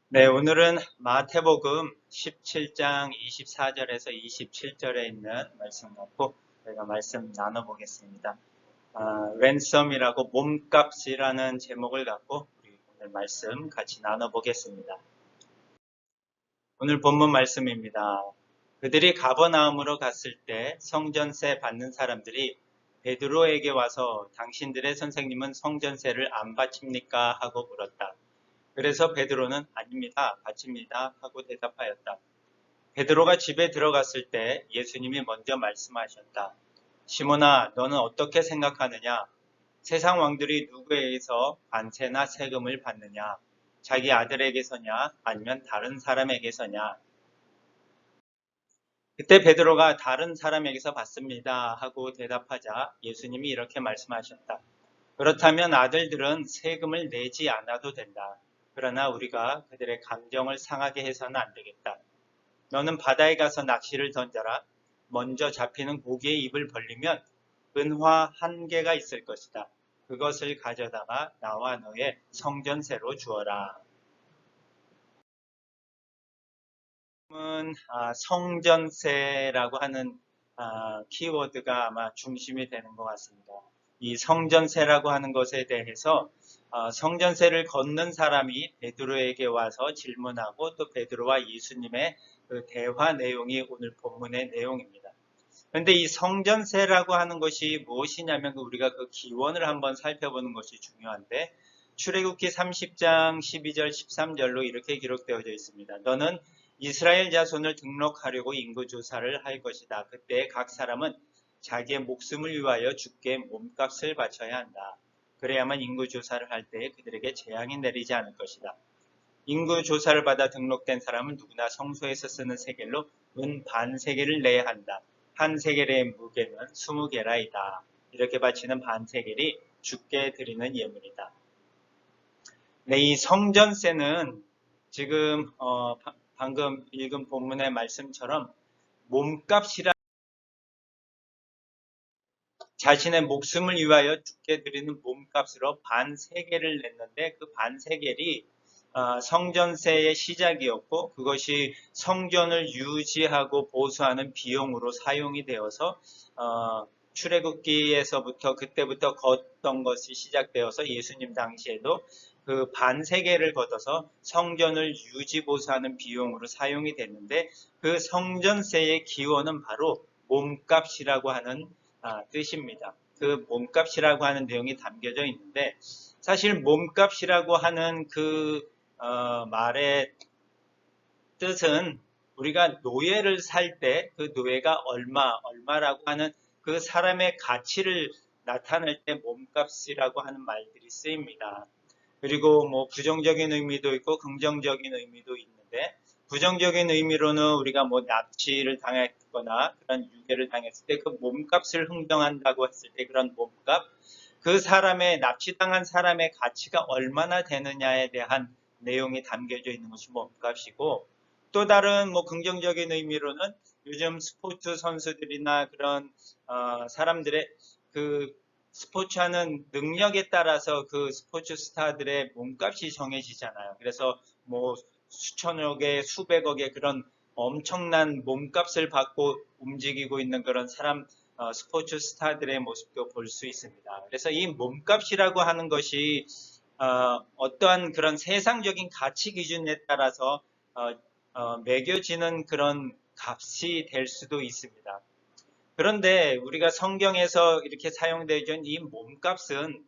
네, 오늘은 마태복음 17장 24절에서 27절에 있는 말씀 갖고 저희가 말씀 나눠보겠습니다. 랜섬이라고 몸값이라는 제목을 갖고 우리 오늘 말씀 같이 나눠보겠습니다. 오늘 본문 말씀입니다. 그들이 가버나움으로 갔을 때 성전세 받는 사람들이 베드로에게 와서 당신들의 선생님은 성전세를 안 바칩니까? 하고 물었다. 그래서 베드로는 아닙니다, 바칩니다 하고 대답하였다. 베드로가 집에 들어갔을 때 예수님이 먼저 말씀하셨다. 시몬아, 너는 어떻게 생각하느냐? 세상 왕들이 누구에게서 관세나 세금을 받느냐? 자기 아들에게서냐? 아니면 다른 사람에게서냐? 그때 베드로가 다른 사람에게서 받습니다 하고 대답하자 예수님이 이렇게 말씀하셨다. 그렇다면 아들들은 세금을 내지 않아도 된다. 그러나 우리가 그들의 감정을 상하게 해서는 안 되겠다. 너는 바다에 가서 낚시를 던져라. 먼저 잡히는 고기의 입을 벌리면 은화 1개가 있을 것이다. 그것을 가져다가 나와 너의 성전세로 주어라. 성전세라고 하는 키워드가 아마 중심이 되는 것 같습니다. 이 성전세라고 하는 것에 대해서 성전세를 걷는 사람이 베드로에게 와서 질문하고 또 베드로와 예수님의 그 대화 내용이 오늘 본문의 내용입니다. 그런데 이 성전세라고 하는 것이 무엇이냐면 우리가 그 기원을 한번 살펴보는 것이 중요한데 출애굽기 30장 12절 13절로 이렇게 기록되어져 있습니다. 너는 이스라엘 자손을 등록하려고 인구조사를 할 것이다. 그때 각 사람은 자기의 목숨을 위하여 주께 몸값을 바쳐야 한다. 그래야만 인구조사를 할 때 그들에게 재앙이 내리지 않을 것이다. 인구조사를 받아 등록된 사람은 누구나 성소에서 쓰는 세겔로 은 반세겔을 내야 한다. 한 세겔의 무게는 20게라이다. 이렇게 바치는 반세겔이 주께 드리는 예물이다. 네, 이 성전세는 지금 방금 읽은 본문의 말씀처럼 몸값이라 자신의 목숨을 위하여 주께 드리는 몸값으로 반세겔을 냈는데 그 반세겔이 성전세의 시작이었고 그것이 성전을 유지하고 보수하는 비용으로 사용이 되어서 출애굽기에서부터 그때부터 걷던 것이 시작되어서 예수님 당시에도 그 반세겔을 걷어서 성전을 유지 보수하는 비용으로 사용이 됐는데 그 성전세의 기원은 바로 몸값이라고 하는 뜻입니다. 그 몸값이라고 하는 내용이 담겨져 있는데 사실 몸값이라고 하는 그 말의 뜻은 우리가 노예를 살 때 그 노예가 얼마라고 하는 그 사람의 가치를 나타낼 때 몸값이라고 하는 말들이 쓰입니다. 그리고 뭐 부정적인 의미도 있고 긍정적인 의미도 있는데 부정적인 의미로는 우리가 뭐 납치를 당했거나 그런 유괴를 당했을 때 그 몸값을 흥정한다고 했을 때 그런 몸값, 그 사람의 납치당한 사람의 가치가 얼마나 되느냐에 대한 내용이 담겨져 있는 것이 몸값이고 또 다른 뭐 긍정적인 의미로는 요즘 스포츠 선수들이나 그런 사람들의 그 스포츠하는 능력에 따라서 그 스포츠 스타들의 몸값이 정해지잖아요. 그래서 뭐 수천억 개, 수백억 의 그런 엄청난 몸값을 받고 움직이고 있는 그런 스포츠 스타들의 모습도 볼 수 있습니다. 그래서 이 몸값이라고 하는 것이 어떠한 그런 세상적인 가치 기준에 따라서 매겨지는 그런 값이 될 수도 있습니다. 그런데 우리가 성경에서 이렇게 사용되어 있는 이 몸값은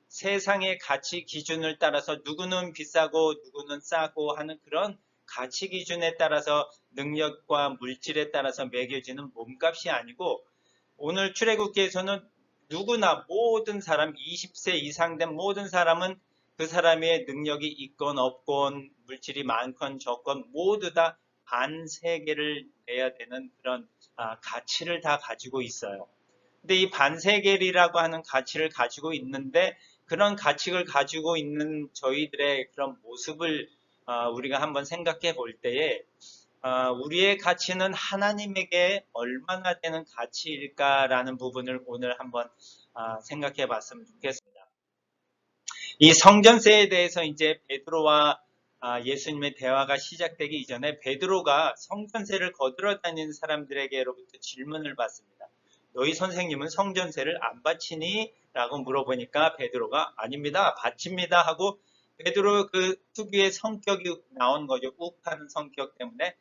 세상의 가치 기준을 따라서 누구는 비싸고 누구는 싸고 하는 그런 가치 기준에 따라서 능력과 물질에 따라서 매겨지는 몸값이 아니고 오늘 출애굽기에서는 누구나 모든 사람 20세 이상 된 모든 사람은 그 사람의 능력이 있건 없건 물질이 많건 적건 모두 다 반세겔을 내야 되는 그런 가치를 다 가지고 있어요. 근데 이 반세겔이라고 하는 가치를 가지고 있는데 그런 가치를 가지고 있는 저희들의 그런 모습을 우리가 한번 생각해 볼 때에 우리의 가치는 하나님에게 얼마나 되는 가치일까라는 부분을 오늘 한번 생각해 봤으면 좋겠습니다. 이 성전세에 대해서 이제 베드로와 예수님의 대화가 시작되기 이전에 베드로가 성전세를 거들어 다니는 사람들에게로부터 질문을 받습니다. 너희 선생님은 성전세를 안 바치니? 라고 물어보니까 베드로가 아닙니다, 바칩니다 하고, 베드로 그 특유의 성격이 나온 거죠. 욱하는 성격 때문에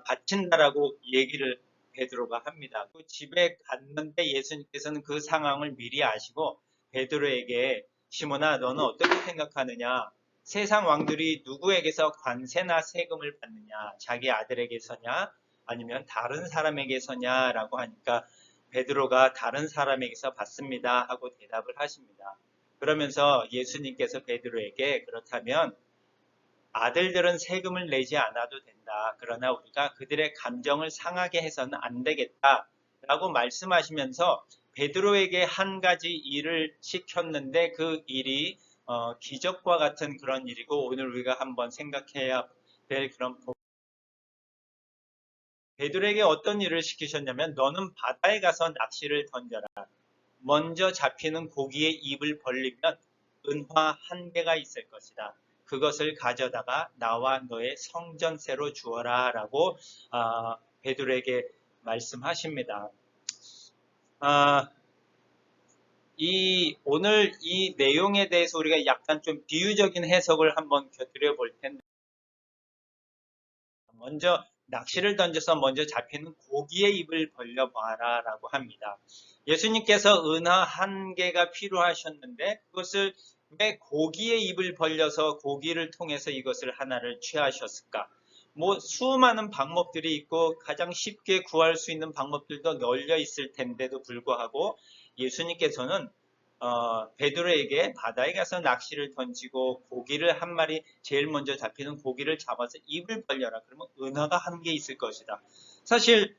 바친다라고 얘기를 베드로가 합니다. 그 집에 갔는데 예수님께서는 그 상황을 미리 아시고 베드로에게 시몬아, 너는 어떻게 생각하느냐? 세상 왕들이 누구에게서 관세나 세금을 받느냐? 자기 아들에게서냐? 아니면 다른 사람에게서냐? 라고 하니까 베드로가 다른 사람에게서 받습니다 하고 대답을 하십니다. 그러면서 예수님께서 베드로에게 그렇다면 아들들은 세금을 내지 않아도 된다. 그러나 우리가 그들의 감정을 상하게 해서는 안 되겠다. 라고 말씀하시면서 베드로에게 한 가지 일을 시켰는데 그 일이 기적과 같은 그런 일이고 오늘 우리가 한번 생각해야 될 그런 베드로에게 어떤 일을 시키셨냐면 너는 바다에 가서 낚시를 던져라. 먼저 잡히는 고기의 입을 벌리면 은화 한 개가 있을 것이다. 그것을 가져다가 나와 너의 성전세로 주어라 라고 베드로에게 말씀하십니다. 오늘 이 내용에 대해서 우리가 약간 좀 비유적인 해석을 한번 곁들여 볼 텐데 먼저 낚시를 던져서 먼저 잡히는 고기의 입을 벌려봐라 라고 합니다. 예수님께서 은하 한 개가 필요하셨는데 그것을 왜 고기의 입을 벌려서 고기를 통해서 이것을 하나를 취하셨을까? 뭐 수많은 방법들이 있고 가장 쉽게 구할 수 있는 방법들도 널려 있을 텐데도 불구하고 예수님께서는 베드로에게 바다에 가서 낚시를 던지고 고기를 한 마리 제일 먼저 잡히는 고기를 잡아서 입을 벌려라. 그러면 은하가 한 개 있을 것이다. 사실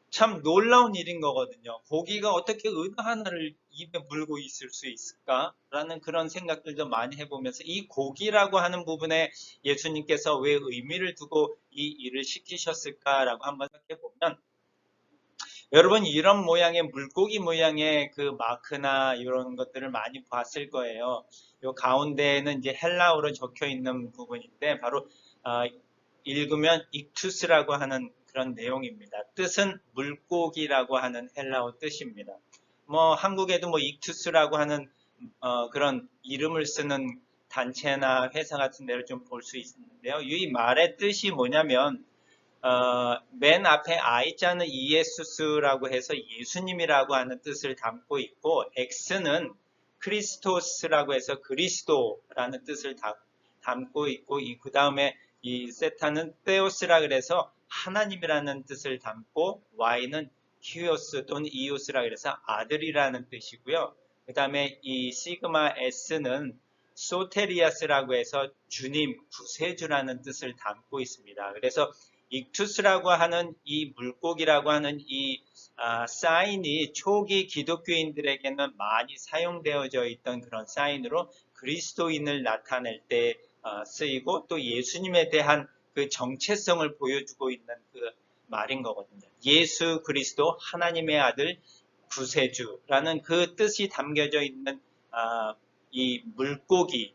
참 놀라운 일인 거거든요. 고기가 어떻게 은하 하나를 입에 물고 있을 수 있을까라는 그런 생각들도 많이 해보면서 이 고기라고 하는 부분에 예수님께서 왜 의미를 두고 이 일을 시키셨을까라고 한번 생각해 보면 여러분 이런 모양의 물고기 모양의 그 마크나 이런 것들을 많이 봤을 거예요. 요 가운데에는 이제 헬라어로 적혀 있는 부분인데 바로 읽으면 익투스라고 하는 그런 내용입니다. 뜻은 물고기라고 하는 헬라어 뜻입니다. 뭐 한국에도 뭐 익투스라고 하는 그런 이름을 쓰는 단체나 회사 같은 데를 좀 볼 수 있는데요. 이 말의 뜻이 뭐냐면 맨 앞에 I자는 이에수스라고 해서 예수님이라고 하는 뜻을 담고 있고 X는 크리스토스라고 해서 그리스도라는 뜻을 담고 있고 그 다음에 이 세타는 테오스라 그래서 하나님이라는 뜻을 담고 Y는 히오스 또는 이오스라 그래서 아들이라는 뜻이고요. 그 다음에 이 시그마 S는 소테리아스라고 해서 주님, 구세주라는 뜻을 담고 있습니다. 그래서 익투스라고 하는 이 물고기라고 하는 이 사인이 초기 기독교인들에게는 많이 사용되어져 있던 그런 사인으로 그리스도인을 나타낼 때 쓰이고 또 예수님에 대한 그 정체성을 보여주고 있는 그 말인 거거든요. 예수 그리스도 하나님의 아들 구세주라는 그 뜻이 담겨져 있는 이 물고기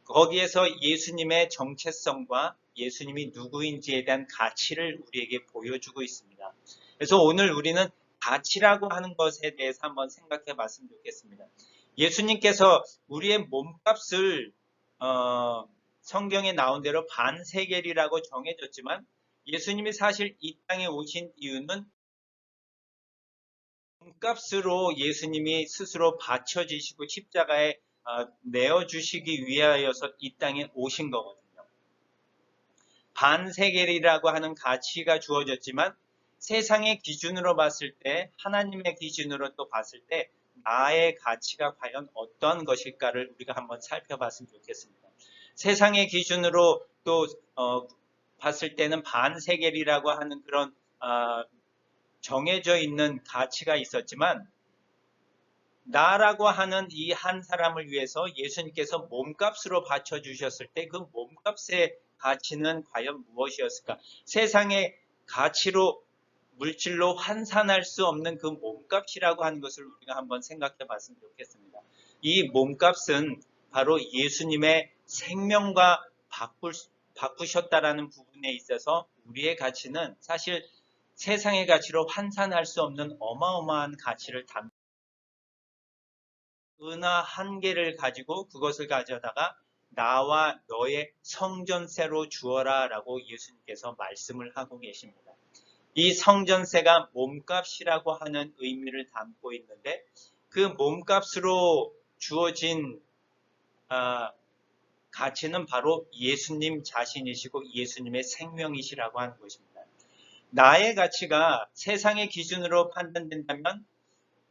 거기에서 예수님의 정체성과 예수님이 누구인지에 대한 가치를 우리에게 보여주고 있습니다. 그래서 오늘 우리는 가치라고 하는 것에 대해서 한번 생각해 봤으면 좋겠습니다. 예수님께서 우리의 몸값을 성경에 나온 대로 반세겔이라고 정해졌지만 예수님이 사실 이 땅에 오신 이유는 몸값으로 예수님이 스스로 바쳐지시고 십자가에 내어주시기 위하여서 이 땅에 오신 거거든요. 반세겔이라고 하는 가치가 주어졌지만 세상의 기준으로 봤을 때 하나님의 기준으로 또 봤을 때 나의 가치가 과연 어떤 것일까를 우리가 한번 살펴봤으면 좋겠습니다. 세상의 기준으로 또 봤을 때는 반세겔이라고 하는 그런 정해져 있는 가치가 있었지만 나라고 하는 이 한 사람을 위해서 예수님께서 몸값으로 바쳐주셨을 때 그 몸값의 가치는 과연 무엇이었을까? 세상의 가치로 물질로 환산할 수 없는 그 몸값이라고 하는 것을 우리가 한번 생각해 봤으면 좋겠습니다. 이 몸값은 바로 예수님의 생명과 바꾸셨다라는 부분에 있어서 우리의 가치는 사실 세상의 가치로 환산할 수 없는 어마어마한 가치를 담 은하 한 개를 가지고 그것을 가져다가 나와 너의 성전세로 주어라 라고 예수님께서 말씀을 하고 계십니다. 이 성전세가 몸값이라고 하는 의미를 담고 있는데 그 몸값으로 주어진 가치는 바로 예수님 자신이시고 예수님의 생명이시라고 하는 것입니다. 나의 가치가 세상의 기준으로 판단된다면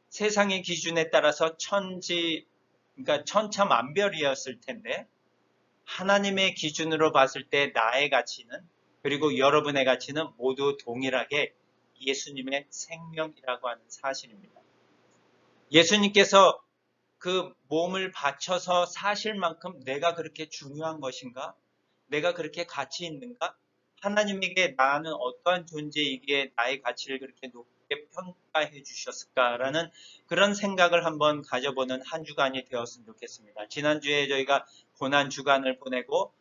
세상의 기준에 따라서 그러니까 천차만별이었을 텐데 하나님의 기준으로 봤을 때 나의 가치는 그리고 여러분의 가치는 모두 동일하게 예수님의 생명이라고 하는 사실입니다. 예수님께서 그 몸을 바쳐서 사실 만큼 내가 그렇게 중요한 것인가? 내가 그렇게 가치 있는가? 하나님에게 나는 어떠한 존재이기에 나의 가치를 그렇게 높게 평가해 주셨을까라는 그런 생각을 한번 가져보는 한 주간이 되었으면 좋겠습니다. 지난주에 저희가 고난 주간을 보내고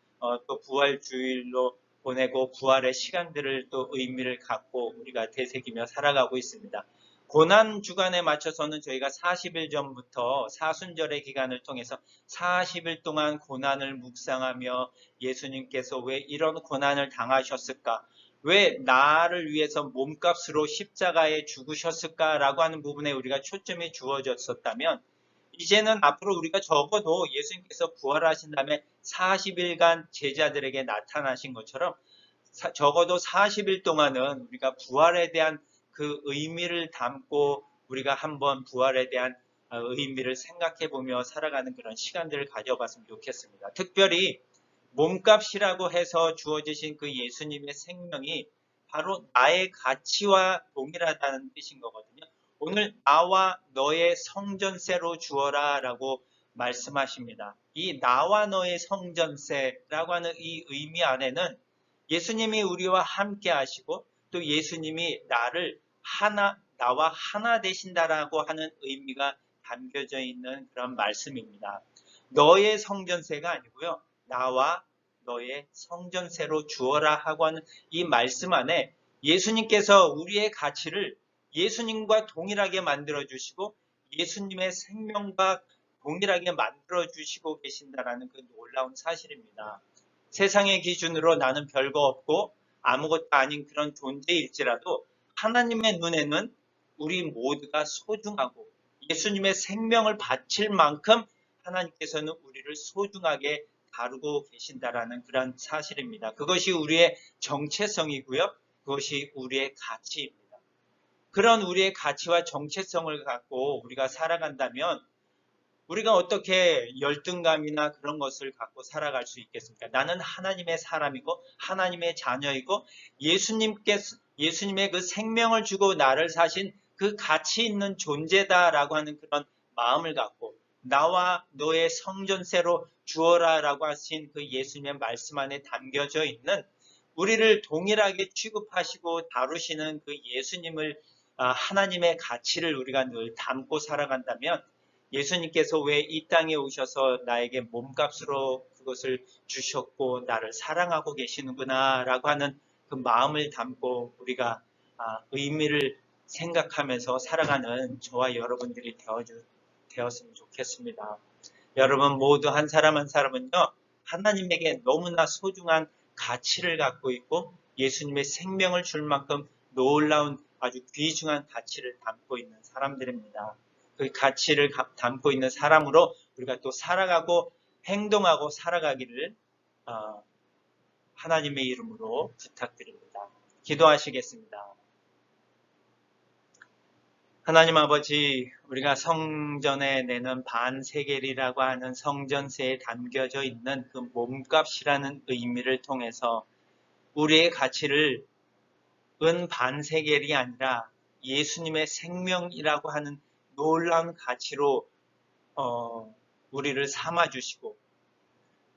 또 부활 주일로 보내고 부활의 시간들을 또 의미를 갖고 우리가 되새기며 살아가고 있습니다. 고난 주간에 맞춰서는 저희가 40일 전부터 사순절의 기간을 통해서 40일 동안 고난을 묵상하며 예수님께서 왜 이런 고난을 당하셨을까? 왜 나를 위해서 몸값으로 십자가에 죽으셨을까라고 하는 부분에 우리가 초점이 주어졌었다면 이제는 앞으로 우리가 적어도 예수님께서 부활하신 다음에 40일간 제자들에게 나타나신 것처럼 적어도 40일 동안은 우리가 부활에 대한 그 의미를 담고 우리가 한번 부활에 대한 의미를 생각해 보며 살아가는 그런 시간들을 가져봤으면 좋겠습니다. 특별히 몸값이라고 해서 주어지신 그 예수님의 생명이 바로 나의 가치와 동일하다는 뜻인 거거든요. 오늘 나와 너의 성전세로 주어라 라고 말씀하십니다. 이 나와 너의 성전세라고 하는 이 의미 안에는 예수님이 우리와 함께 하시고 또 예수님이 나와 하나 되신다라고 하는 의미가 담겨져 있는 그런 말씀입니다. 너의 성전세가 아니고요. 나와 너의 성전세로 주어라 하고 하는 이 말씀 안에 예수님께서 우리의 가치를 예수님과 동일하게 만들어주시고 예수님의 생명과 동일하게 만들어주시고 계신다라는 그 놀라운 사실입니다. 세상의 기준으로 나는 별거 없고 아무것도 아닌 그런 존재일지라도 하나님의 눈에는 우리 모두가 소중하고 예수님의 생명을 바칠 만큼 하나님께서는 우리를 소중하게 다루고 계신다라는 그런 사실입니다. 그것이 우리의 정체성이고요. 그것이 우리의 가치입니다. 그런 우리의 가치와 정체성을 갖고 우리가 살아간다면 우리가 어떻게 열등감이나 그런 것을 갖고 살아갈 수 있겠습니까? 나는 하나님의 사람이고 하나님의 자녀이고 예수님의 그 생명을 주고 나를 사신 그 가치 있는 존재다라고 하는 그런 마음을 갖고 나와 너의 성전세로 주어라라고 하신 그 예수님의 말씀 안에 담겨져 있는 우리를 동일하게 취급하시고 다루시는 그 예수님을 하나님의 가치를 우리가 늘 담고 살아간다면 예수님께서 왜 이 땅에 오셔서 나에게 몸값으로 그것을 주셨고 나를 사랑하고 계시는구나 라고 하는 그 마음을 담고 우리가 의미를 생각하면서 살아가는 저와 여러분들이 되었으면 좋겠습니다. 여러분 모두 한 사람 한 사람은요 하나님에게 너무나 소중한 가치를 갖고 있고 예수님의 생명을 줄 만큼 놀라운 아주 귀중한 가치를 담고 있는 사람들입니다. 그 가치를 담고 있는 사람으로 우리가 또 살아가고 행동하고 살아가기를 하나님의 이름으로 부탁드립니다. 기도하시겠습니다. 하나님 아버지, 우리가 성전에 내는 반세겔이라고 하는 성전세에 담겨져 있는 그 몸값이라는 의미를 통해서 우리의 가치를 은 반세겔이 아니라 예수님의 생명이라고 하는 놀라운 가치로 우리를 삼아주시고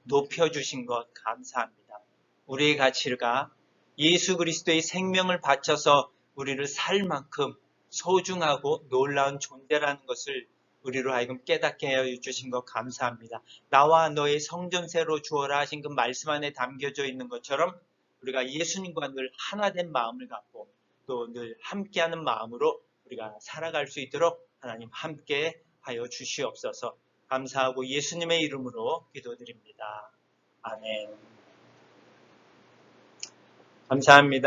높여주신 것 감사합니다. 우리의 가치가 예수 그리스도의 생명을 바쳐서 우리를 살 만큼 소중하고 놀라운 존재라는 것을 우리로 하여금 깨닫게 하여 주신 것 감사합니다. 나와 너의 성전세로 주어라 하신 그 말씀 안에 담겨져 있는 것처럼 우리가 예수님과 늘 하나된 마음을 갖고 또 늘 함께하는 마음으로 우리가 살아갈 수 있도록 하나님 함께 하여 주시옵소서. 감사하고 예수님의 이름으로 기도드립니다. 아멘. 감사합니다.